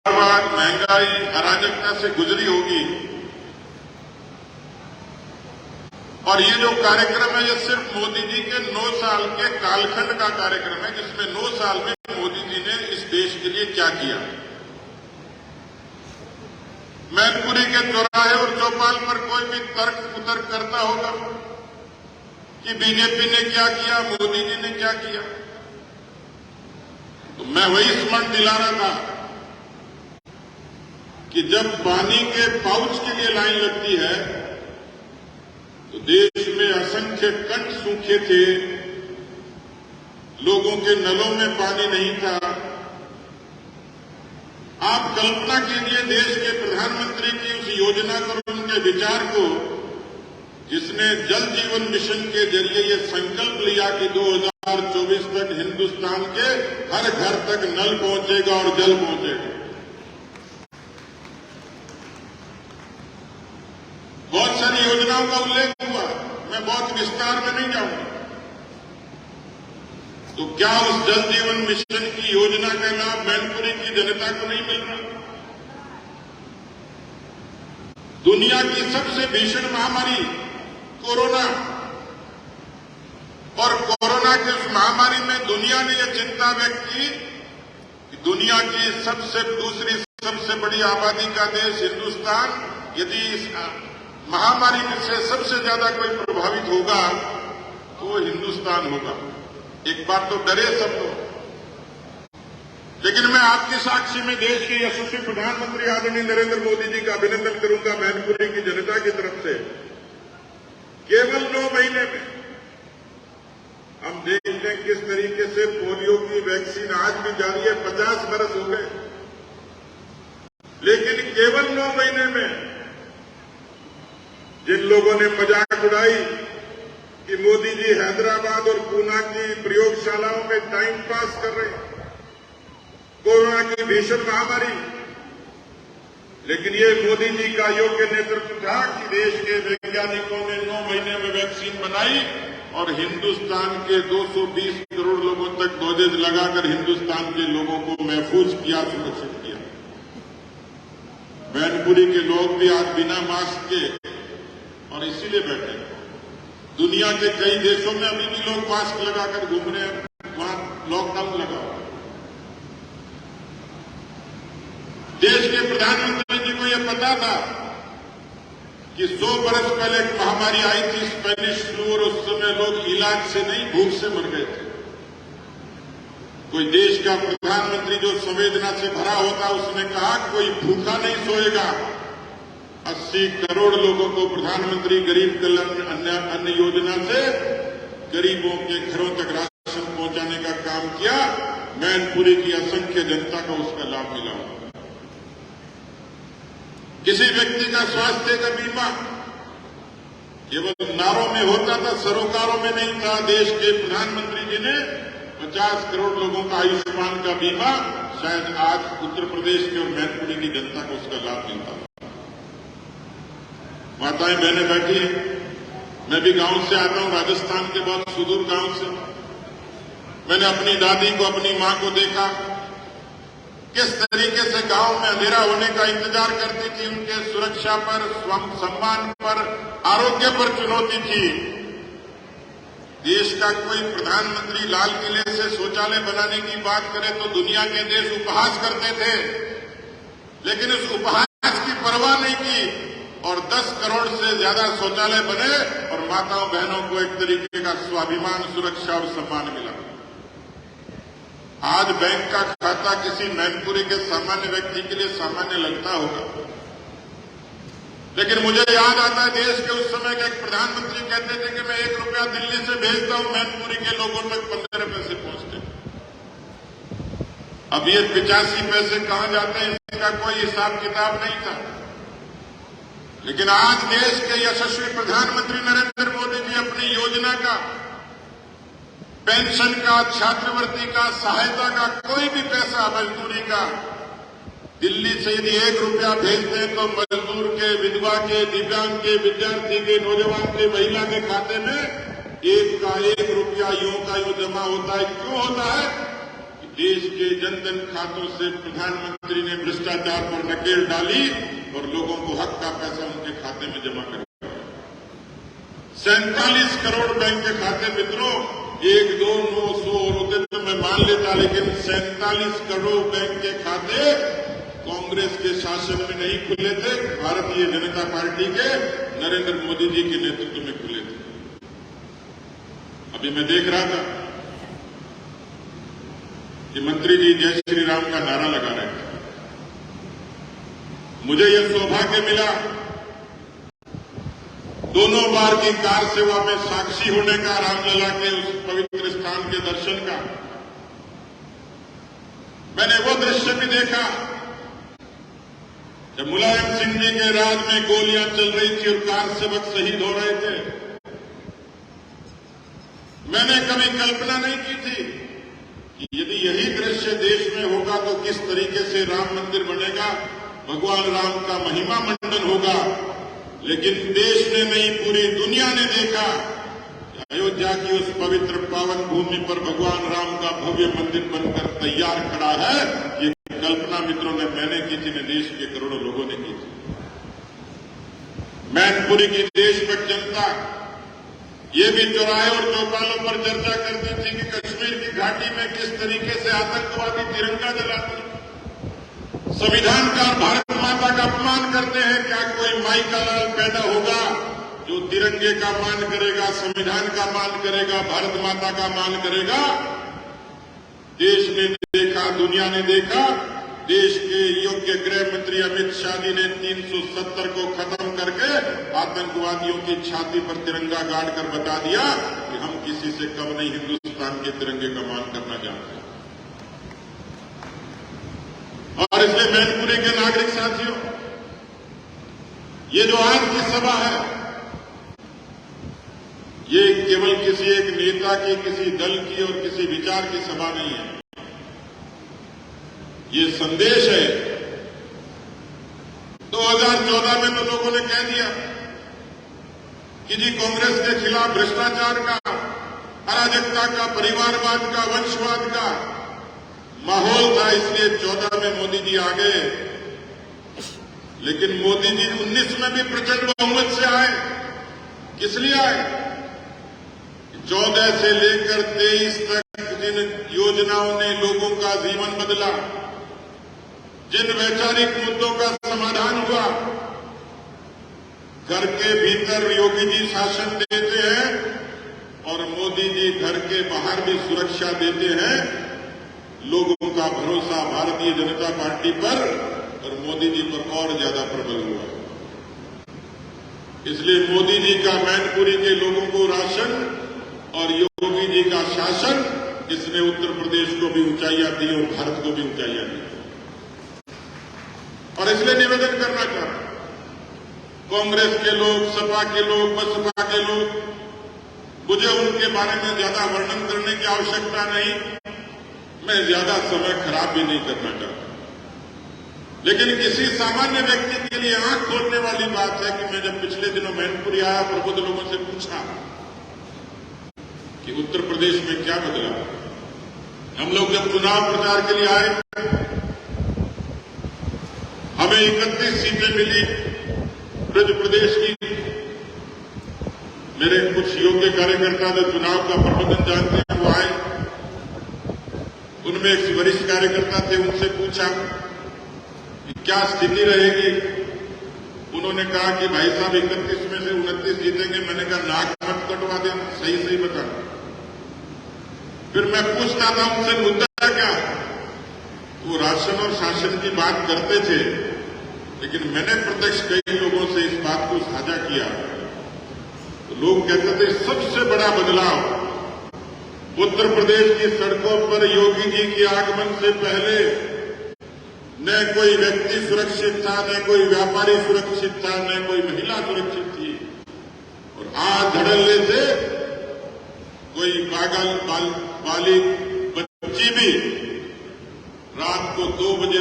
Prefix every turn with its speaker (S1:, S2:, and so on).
S1: बर्बाद, महंगाई, अराजकता से गुजरी होगी। और ये जो कार्यक्रम है, ये सिर्फ मोदी जी के 9 साल के कालखंड का कार्यक्रम है, जिसमें 9 साल में मोदी जी ने इस देश के लिए क्या किया। मैनपुरी के चौराहे और चौपाल पर कोई भी तर्क कुतर्क करता होगा कि बीजेपी ने क्या किया, मोदी जी ने क्या किया, तो मैं वही स्मरण दिला रहा था कि जब पानी के पाउच के लिए लाइन लगती है तो देश में असंख्य कंठ सूखे थे, लोगों के नलों में पानी नहीं था। आप कल्पना कीजिए देश के प्रधानमंत्री की उस योजना को, उनके विचार को, जिसने जल जीवन मिशन के जरिए ये संकल्प लिया कि 2024 तक हिंदुस्तान के हर घर तक नल पहुंचेगा और जल पहुंचेगा। बहुत सारी योजनाओं का उल्लेख हुआ, मैं बहुत विस्तार में नहीं जाऊंगा। तो क्या उस जल जीवन मिशन की योजना का लाभ मैनपुरी की जनता को नहीं मिल रहा? दुनिया की सबसे भीषण महामारी कोरोना, और कोरोना की उस महामारी में दुनिया ने यह चिंता व्यक्त की कि दुनिया की दूसरी सबसे बड़ी आबादी का देश हिंदुस्तान, यदि इस महामारी से सबसे ज्यादा कोई प्रभावित होगा तो वो हिंदुस्तान होगा। एक बार तो डरे सब लोग, लेकिन मैं आपकी साक्षी में देश के यशस्वी प्रधानमंत्री आदरणीय नरेंद्र मोदी जी का अभिनंदन करूंगा मैनपुरी की जनता की तरफ से। केवल 9 महीने में हम देखते हैं किस तरीके से पोलियो की वैक्सीन आज भी जारी है, 50 बरस हो गए, लेकिन केवल 9 महीने में जिन लोगों ने मजाक उड़ाई कि मोदी जी हैदराबाद और पूना की प्रयोगशालाओं में टाइम पास कर रहे हैं, कोरोना की भीषण महामारी, लेकिन ये मोदी जी का योग्य नेतृत्व था कि देश के वैज्ञानिकों ने 9 महीने में वैक्सीन बनाई और हिंदुस्तान के 220 करोड़ लोगों तक डोजेज लगाकर हिंदुस्तान के लोगों को महफूज किया, सुरक्षित किया। मैनपुरी के लोग भी आज बिना मास्क के और इसीलिए बैठे। दुनिया के कई देशों में अभी भी लोग मास्क लगाकर घूम रहे हैं, वहां लॉकडाउन लगा हुआ। देश के प्रधानमंत्री जी को यह पता था कि 100 बरस पहले एक महामारी आई थी, स्पेनिश फ्लू, और उस समय लोग इलाज से नहीं भूख से मर गए थे। कोई देश का प्रधानमंत्री जो संवेदना से भरा होता, उसने कहा कोई भूखा नहीं सोएगा। 80 करोड़ लोगों को प्रधानमंत्री गरीब कल्याण अन्न योजना से गरीबों के घरों तक राशन पहुंचाने का काम किया। मैनपुरी की असंख्य जनता को उसका लाभ मिला। किसी व्यक्ति का स्वास्थ्य का बीमा केवल नारों में होता था, सरोकारों में नहीं था। देश के प्रधानमंत्री जी ने 50 करोड़ लोगों का आयुष्मान का बीमा, शायद आज उत्तर प्रदेश के और मैनपुरी की जनता को उसका लाभ मिलता। माताएं बहनें बैठी हैं, मैं भी गांव से आता हूं, राजस्थान के बहुत सुदूर गांव से। मैंने अपनी दादी को, अपनी मां को देखा किस तरीके से गांव में अंधेरा होने का इंतजार करती थी। उनके सुरक्षा पर, सम्मान पर, आरोग्य पर चुनौती थी। देश का कोई प्रधानमंत्री लाल किले से शौचालय बनाने की बात करे तो दुनिया के देश उपहास करते थे, लेकिन उस उपहास की परवाह नहीं की और 10 करोड़ से ज्यादा शौचालय बने और माताओं बहनों को एक तरीके का स्वाभिमान, सुरक्षा और सम्मान मिला। आज बैंक का खाता किसी मैनपुरी के सामान्य व्यक्ति के लिए सामान्य लगता होगा, लेकिन मुझे याद आता है देश के उस समय के एक प्रधानमंत्री कहते थे कि मैं 1 रुपया दिल्ली से भेजता हूं, मैनपुरी के लोगों तक 15 पैसे पहुंचते। अब ये 85 पैसे कहां जाते हैं, इसका कोई हिसाब किताब नहीं था। लेकिन आज देश के यशस्वी प्रधानमंत्री नरेंद्र मोदी जी अपनी योजना का, पेंशन का, छात्रवृत्ति का, सहायता का कोई भी पैसा मजदूरी का दिल्ली से यदि 1 रुपया भेजते हैं तो मजदूर के, विधवा के, दिव्यांग के, विद्यार्थी के, नौजवान के, महिला के खाते में 1 का 1 रुपया यूं का यूं जमा होता है। क्यों होता है? देश के जनधन खातों से प्रधानमंत्री ने भ्रष्टाचार पर नकेल डाली और लोगों को हक का पैसा उनके खाते में जमा कर दिया। 47 करोड़ बैंक के खाते मित्रों, 1, 2, 900 और होते तो मैं मान लेता, लेकिन 47 करोड़ बैंक के खाते कांग्रेस के शासन में नहीं खुले थे, भारतीय जनता पार्टी के नरेंद्र मोदी जी के नेतृत्व में खुले थे। अभी मैं देख रहा था कि मंत्री जी जय श्री राम का नारा लगा रहे थे। मुझे यह सौभाग्य मिला दोनों बार की कार सेवा में साक्षी होने का, रामलला के उस पवित्र स्थान के दर्शन का। मैंने वो दृश्य भी देखा जब मुलायम सिंह जी के राज में गोलियां चल रही थी और कार सेवक शहीद हो रहे थे। मैंने कभी कल्पना नहीं की थी कि यदि यही दृश्य देश में होगा तो किस तरीके से राम मंदिर बनेगा, भगवान राम का महिमा मंडन होगा। लेकिन देश ने नहीं, पूरी दुनिया ने देखा कि अयोध्या की उस पवित्र पावन भूमि पर भगवान राम का भव्य मंदिर बनकर तैयार खड़ा है। ये कल्पना मित्रों ने मैंने की थी, देश के करोड़ों लोगों ने की थी। मैनपुरी की देशभक्त जनता ये भी चौराहे और चौपालों पर चर्चा करती थी कि कश्मीर की घाटी में किस तरीके से आतंकवादी तिरंगा जलाते, संविधानकार भारत माता का अपमान करते हैं। क्या कोई माई का लाल पैदा होगा जो तिरंगे का मान करेगा, संविधान का मान करेगा, भारत माता का मान करेगा? देश ने देखा, दुनिया ने देखा। देश के योग्य गृह मंत्री अमित शाह जी ने 370 को खत्म करके आतंकवादियों की छाती पर तिरंगा गाड़ कर बता दिया कि हम किसी से कम नहीं हिंदुस्तान के तिरंगे का मान करना जानते हैं। और इसलिए मैनपुरी के नागरिक साथियों, ये जो आज की सभा है, ये केवल किसी एक नेता की, किसी दल की और किसी विचार की सभा नहीं है। ये संदेश है। 2014 में तो लोगों ने कह दिया कि जी कांग्रेस के खिलाफ भ्रष्टाचार का, अराजकता का, परिवारवाद का, वंशवाद का माहौल था, इसलिए 14 में मोदी जी आ गए। लेकिन मोदी जी 19 में भी प्रचंड बहुमत से आए। किस लिए आए? 14 से लेकर 23 तक जिन योजनाओं ने लोगों का जीवन बदला, जिन वैचारिक मुद्दों का समाधान हुआ, घर के भीतर योगी जी शासन देते हैं और मोदी जी घर के बाहर भी सुरक्षा देते हैं। लोगों का भरोसा भारतीय जनता पार्टी पर और मोदी जी पर और ज्यादा प्रबल हुआ। इसलिए मोदी जी का मैनपुरी के लोगों को राशन और योगी जी का शासन, इसने उत्तर प्रदेश को भी ऊंचाइयां दी और भारत को भी ऊंचाइयां दी। और इसलिए निवेदन करना चाहता हूं, कांग्रेस के लोग, सपा के लोग, बसपा के लोग, मुझे उनके बारे में ज्यादा वर्णन करने की आवश्यकता नहीं। मैं ज्यादा समय खराब भी नहीं करना चाहता। लेकिन किसी सामान्य व्यक्ति के लिए आंख खोलने वाली बात है कि मैं जब पिछले दिनों मैनपुरी आया, प्रबुद्ध लोगों से पूछा कि उत्तर प्रदेश में क्या बदला। हम लोग जब चुनाव प्रचार के लिए आए, हमें 31 सीटें मिली ब्रज प्रदेश की। मेरे कुछ योग्य कार्यकर्ता जो चुनाव का प्रबंधन जानते हैं वो आए। उनमें एक वरिष्ठ कार्यकर्ता थे, उनसे पूछा कि क्या स्थिति रहेगी। उन्होंने कहा कि भाई साहब 31 में से 29 जीतेंगे। मैंने कहा नाक मत कटवा दें, सही सही बता। फिर मैं पूछता था उनसे मुद्दा क्या। वो राशन और शासन की बात करते थे, लेकिन मैंने प्रत्यक्ष कई लोगों से इस बात को साझा किया तो लोग कहते थे सबसे बड़ा बदलाव उत्तर प्रदेश की सड़कों पर योगी जी के आगमन से पहले न कोई व्यक्ति सुरक्षित था, न कोई व्यापारी सुरक्षित था, न कोई महिला सुरक्षित थी। और आज धड़ल्ले से कोई पागल बालिग बच्ची भी रात को 2 बजे